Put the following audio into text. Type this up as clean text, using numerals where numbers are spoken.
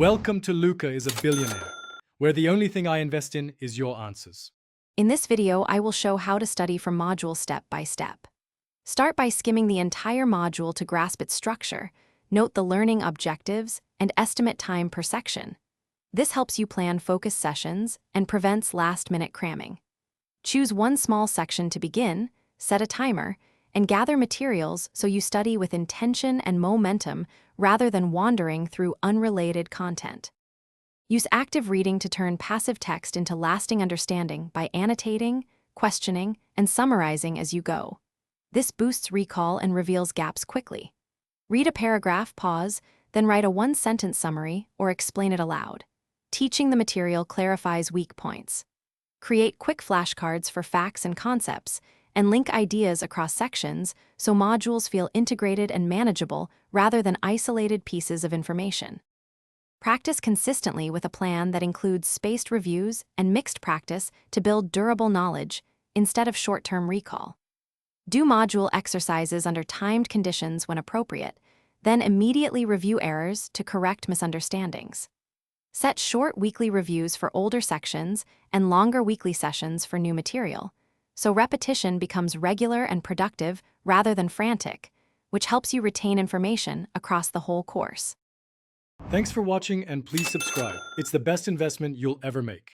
Welcome to Luca is a Billionaire, where the only thing I invest in is your answers. In this video, I will show how to study from module step by step. Start by skimming the entire module to grasp its structure, note the learning objectives, and estimate time per section. This helps you plan focused sessions and prevents last-minute cramming. Choose one small section to begin, set a timer, and gather materials so you study with intention and momentum rather than wandering through unrelated content. Use active reading to turn passive text into lasting understanding by annotating, questioning, and summarizing as you go. This boosts recall and reveals gaps quickly. Read a paragraph, pause, then write a one-sentence summary or explain it aloud. Teaching the material clarifies weak points. Create quick flashcards for facts and concepts, and link ideas across sections so modules feel integrated and manageable rather than isolated pieces of information. Practice consistently with a plan that includes spaced reviews and mixed practice to build durable knowledge instead of short-term recall. Do module exercises under timed conditions when appropriate, then immediately review errors to correct misunderstandings. Set short weekly reviews for older sections and longer weekly sessions for new material, so repetition becomes regular and productive rather than frantic, which helps you retain information across the whole course. Thanks for watching and please subscribe. It's the best investment you'll ever make.